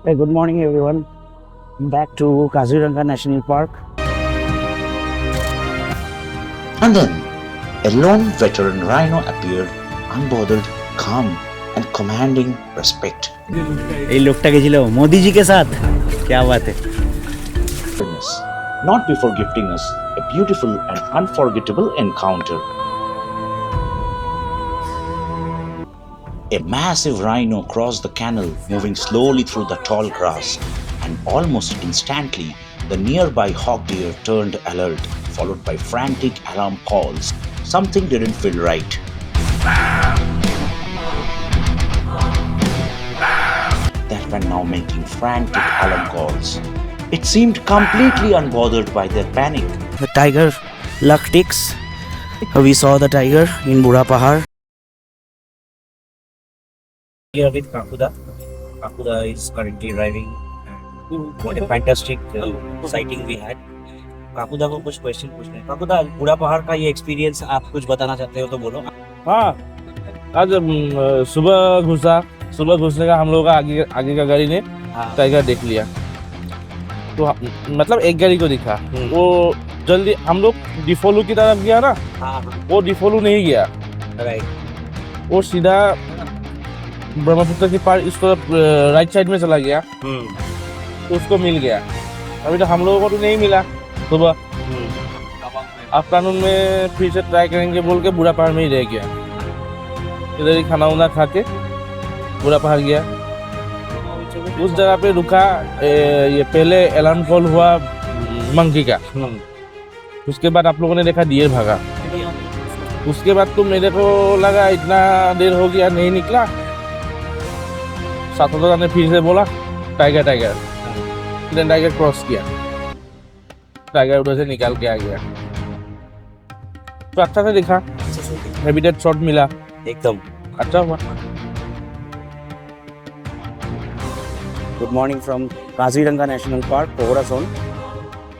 Hey, good morning, everyone. Back to Kaziranga National Park. And then, a lone veteran rhino appeared, unbothered, calm, and commanding respect. এই লোকটা গেছিল মোদিজি কে সাথ क्या बात है Not before gifting us a beautiful and unforgettable encounter. A massive rhino crossed the canal, moving slowly through the tall grass, and almost instantly, the nearby hog deer turned alert, followed by frantic alarm calls. Something didn't feel right. That were now making frantic alarm calls. It seemed completely unbothered by their panic. The tiger luck ticks. We saw the tiger in Bura Pahar. Here with Kakuda. Kakuda is currently driving. What a fantastic sighting we had. Kakuda को कुछ question पूछने हैं। काकुदा, बुरा पहाड़ का ये experience आप कुछ बताना चाहते हो तो बोलो। हाँ, आज सुबह घुसने का हम लोग का आगे का गाड़ी ने टाइगर देख लिया। तो मतलब एक गाड़ी को दिखा, वो जल्दी हम लोग डिफोलू की तरफ गया ना। वो डिफोलू नहीं गया, राइट, वो सीधा ब्रह्मपुत्र की पार इस तरफ राइट साइड में चला गया। तो उसको मिल गया। अभी तो हम लोगों को तो नहीं मिला। सुबह आफ्टरनून में फिर से ट्राई करेंगे बोल के बुरा पहाड़ में ही रह गया। इधर ही खाना वाना खा के बुरा पहाड़ गया। उस जगह पे रुका। ये पहले अलार्म कॉल हुआ मंकी का। उसके बाद आप लोगों ने देखा डियर भागा। उसके बाद तो मेरे को लगा इतना देर हो गया नहीं निकला। साथों ने फिर से बोला टाइगर टाइगर। फिर टाइगर क्रॉस किया। टाइगर उधर से निकाल के आ गया। तो अच्छा से दिखा, हैबिटेट शॉट मिला, एकदम अच्छा हुआ। Good morning from Kaziranga National Park, Kohora zone.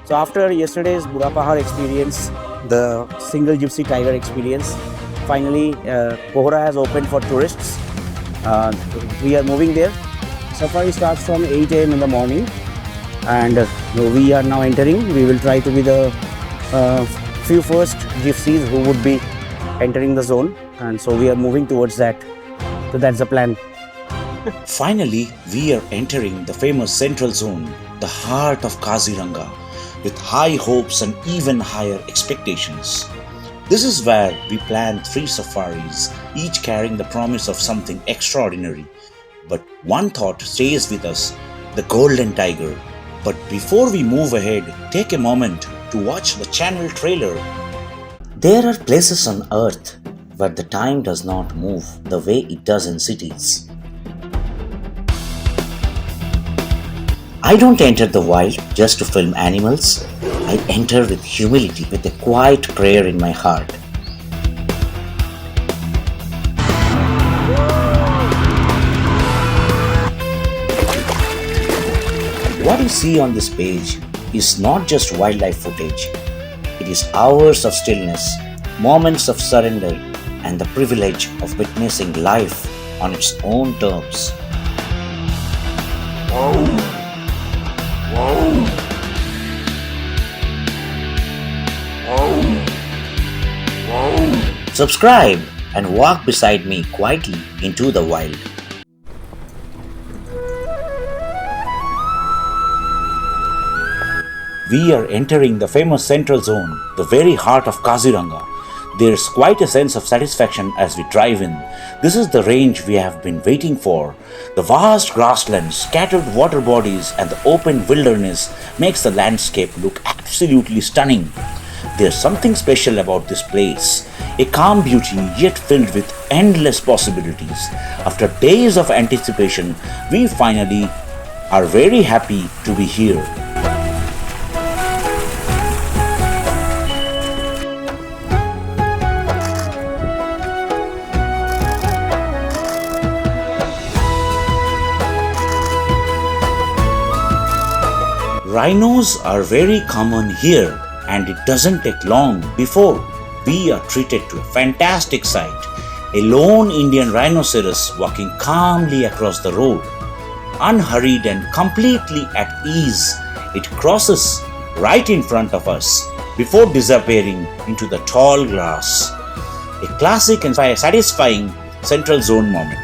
So after yesterday's Bura Pahar experience, the single gypsy tiger experience, finally Kohora has opened for tourists. We are moving there. Safari starts from 8 a.m. in the morning, and we are now entering. We will try to be the few first gypsies who would be entering the zone, and so we are moving towards that. So that's the plan. Finally, we are entering the famous central zone, the heart of Kaziranga, with high hopes and even higher expectations. This is where we plan 3 safaris, each carrying the promise of something extraordinary. But one thought stays with us, the golden tiger. But before we move ahead, take a moment to watch the channel trailer. There are places on earth where the time does not move the way it does in cities. I don't enter the wild just to film animals. I enter with humility, with a quiet prayer in my heart. What you see on this page is not just wildlife footage. It is hours of stillness, moments of surrender, and the privilege of witnessing life on its own terms. Subscribe and walk beside me quietly into the wild. We are entering the famous central zone, the very heart of Kaziranga. There is quite a sense of satisfaction as we drive in. This is the range we have been waiting for. The vast grasslands, scattered water bodies, and the open wilderness makes the landscape look absolutely stunning. There's something special about this place, a calm beauty yet filled with endless possibilities. After days of anticipation, we finally are very happy to be here. Rhinos are very common here, and it doesn't take long before we are treated to a fantastic sight, a lone Indian rhinoceros walking calmly across the road. Unhurried and completely at ease, it crosses right in front of us before disappearing into the tall grass. A classic and satisfying central zone moment.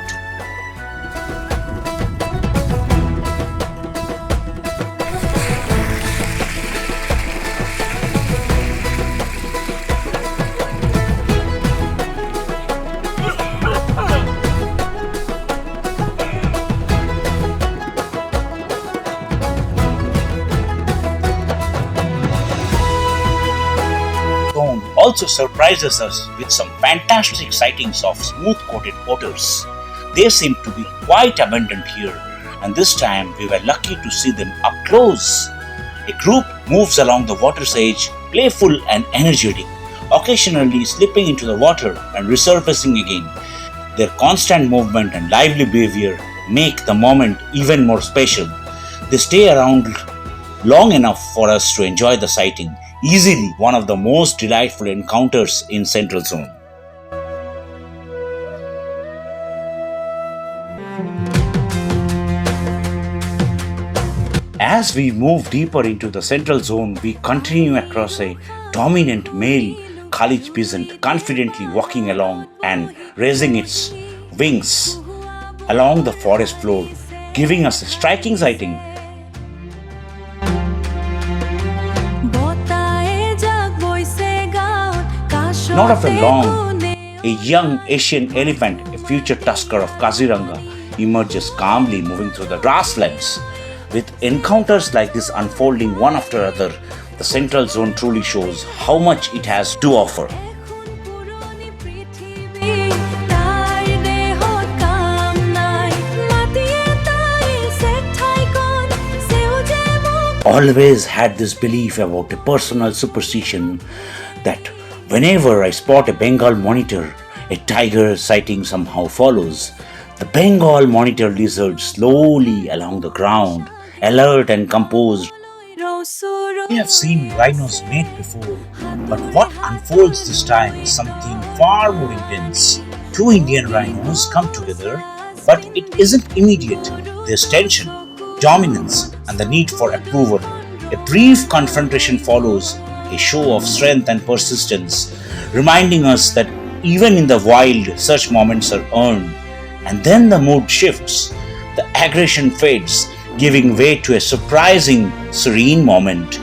Also surprises us with some fantastic sightings of smooth-coated otters. They seem to be quite abundant here, and this time we were lucky to see them up close. A group moves along the water's edge, playful and energetic, occasionally slipping into the water and resurfacing again. Their constant movement and lively behavior make the moment even more special. They stay around long enough for us to enjoy the sighting. Easily one of the most delightful encounters in Central Zone. As we move deeper into the Central Zone, we continue across a dominant male Kalij Pheasant confidently walking along and raising its wings along the forest floor, giving us a striking sighting. Not after long, a young Asian elephant, a future tusker of Kaziranga, emerges calmly moving through the grasslands. With encounters like this unfolding one after another, the Central Zone truly shows how much it has to offer. Always had this belief about a personal superstition that whenever I spot a Bengal monitor, a tiger sighting somehow follows. The Bengal monitor lizards slowly along the ground, alert and composed. We have seen rhinos mate before, but what unfolds this time is something far more intense. Two Indian rhinos come together, but it isn't immediate. There's tension, dominance, and the need for approval. A brief confrontation follows, a show of strength and persistence, reminding us that even in the wild, such moments are earned. And then the mood shifts. The aggression fades, giving way to a surprising, serene moment.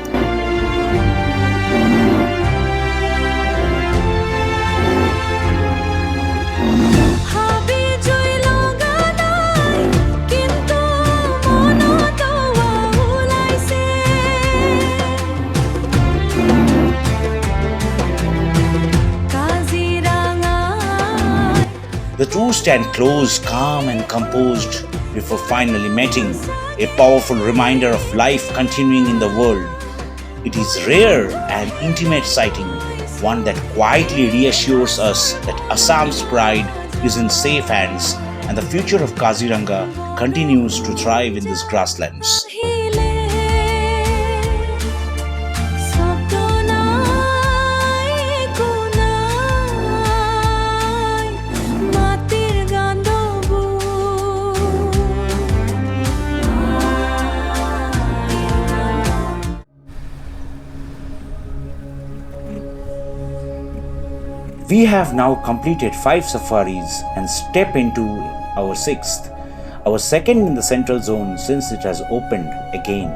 The two stand close, calm and composed before finally meeting, a powerful reminder of life continuing in the world. It is rare and intimate sighting, one that quietly reassures us that Assam's pride is in safe hands and the future of Kaziranga continues to thrive in these grasslands. We have now completed 5 safaris and step into our 6th, our second in the Central Zone since it has opened again.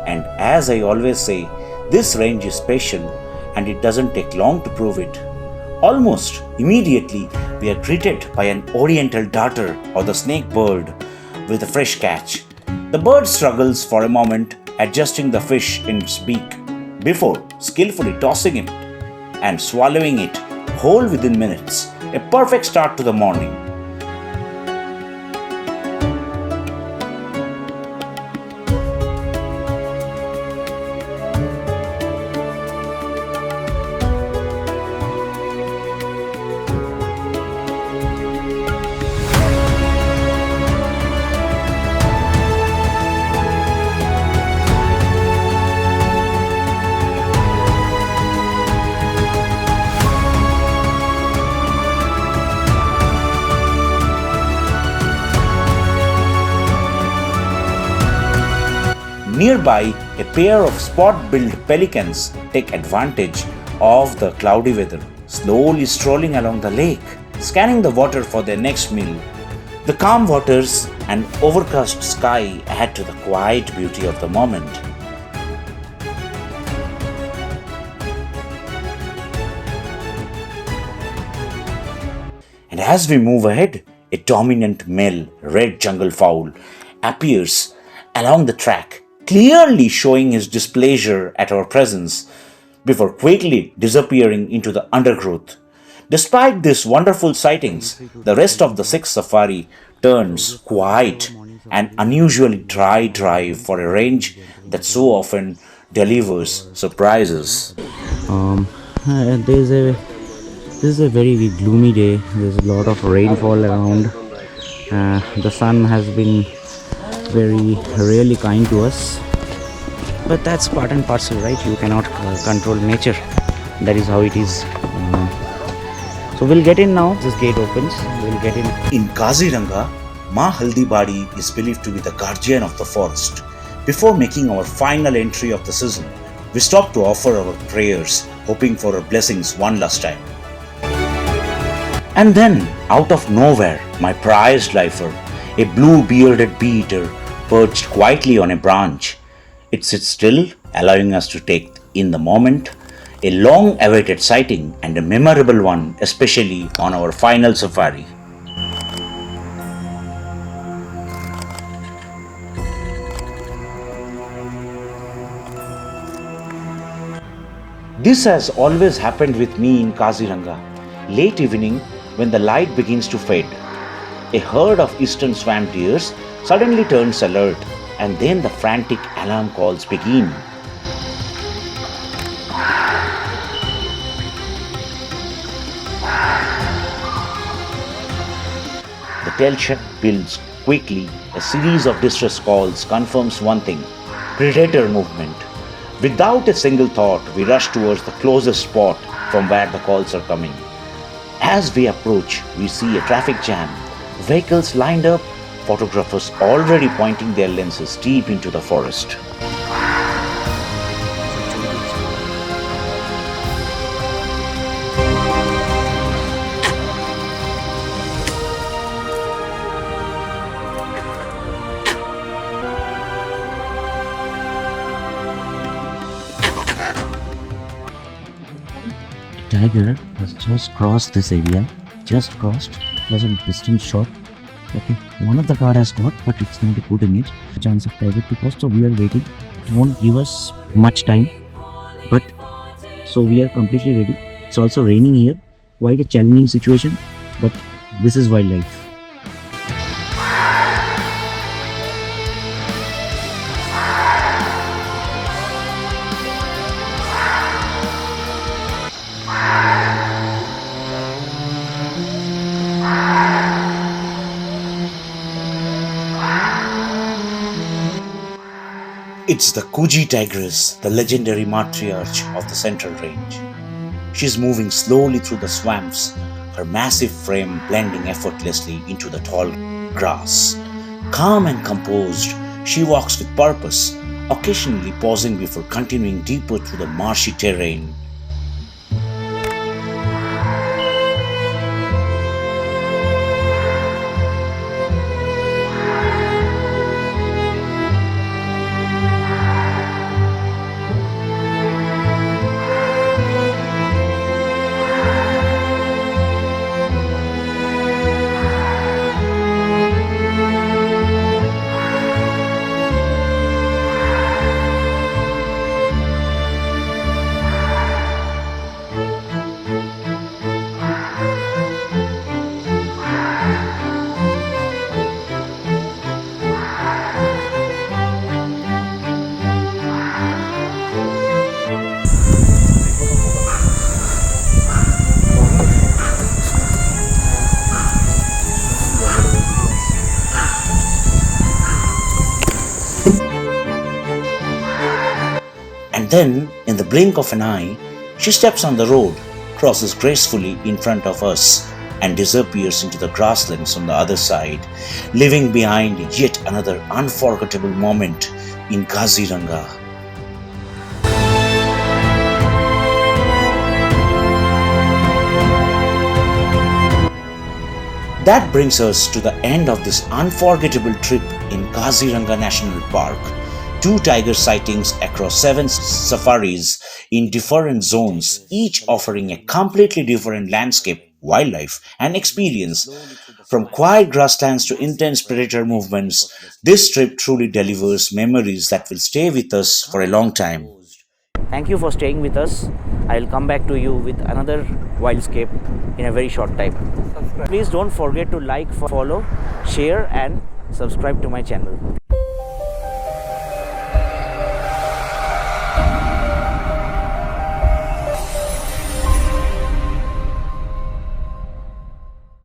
And as I always say, this range is special and it doesn't take long to prove it. Almost immediately, we are greeted by an oriental darter or the snake bird with a fresh catch. The bird struggles for a moment, adjusting the fish in its beak before skillfully tossing it and swallowing it whole within minutes. A perfect start to the morning. Nearby, a pair of spot-billed pelicans take advantage of the cloudy weather, slowly strolling along the lake, scanning the water for their next meal. The calm waters and overcast sky add to the quiet beauty of the moment. And as we move ahead, a dominant male red jungle fowl appears along the track, clearly showing his displeasure at our presence before quickly disappearing into the undergrowth. Despite these wonderful sightings, the rest of the sixth safari turns quiet and unusually dry drive for a range that so often delivers surprises. This is a very gloomy day. There's a lot of rainfall around. The sun has been very really kind to us. But that's part and parcel, right? You cannot control nature. That is how it is. So we'll get in now. This gate opens. We'll get in. In Kaziranga, Ma Haldi Badi is believed to be the guardian of the forest. Before making our final entry of the season, we stop to offer our prayers, hoping for her blessings one last time. And then, out of nowhere, my prized lifer, a blue-bearded bee-eater, perched quietly on a branch. It sits still, allowing us to take in the moment, a long-awaited sighting and a memorable one, especially on our final safari. This has always happened with me in Kaziranga. Late evening, when the light begins to fade, a herd of eastern swamp deers suddenly turns alert, and then the frantic alarm calls begin. The tail shed builds quickly. A series of distress calls confirms one thing: predator movement. Without a single thought, we rush towards the closest spot from where the calls are coming. As we approach, we see a traffic jam, vehicles lined up, photographers already pointing their lenses deep into the forest. Tiger has just crossed this area. Just crossed. It was a distant shot. Okay, one of the car has got, but it's not a good image. Chance of tiger to cross, so we are waiting. It won't give us much time, but so we are completely ready. It's also raining here. Quite a challenging situation, but this is wildlife. It's the Kuji tigress, the legendary matriarch of the Central Range. She's moving slowly through the swamps, her massive frame blending effortlessly into the tall grass. Calm and composed, she walks with purpose, occasionally pausing before continuing deeper through the marshy terrain. And then, in the blink of an eye, she steps on the road, crosses gracefully in front of us, and disappears into the grasslands on the other side, leaving behind yet another unforgettable moment in Kaziranga. That brings us to the end of this unforgettable trip in Kaziranga National Park. 2 tiger sightings across 7 safaris in different zones, each offering a completely different landscape, wildlife, and experience. From quiet grasslands to intense predator movements, this trip truly delivers memories that will stay with us for a long time. Thank you for staying with us. I will come back to you with another wildscape in a very short time. Please don't forget to like, follow, share and subscribe to my channel.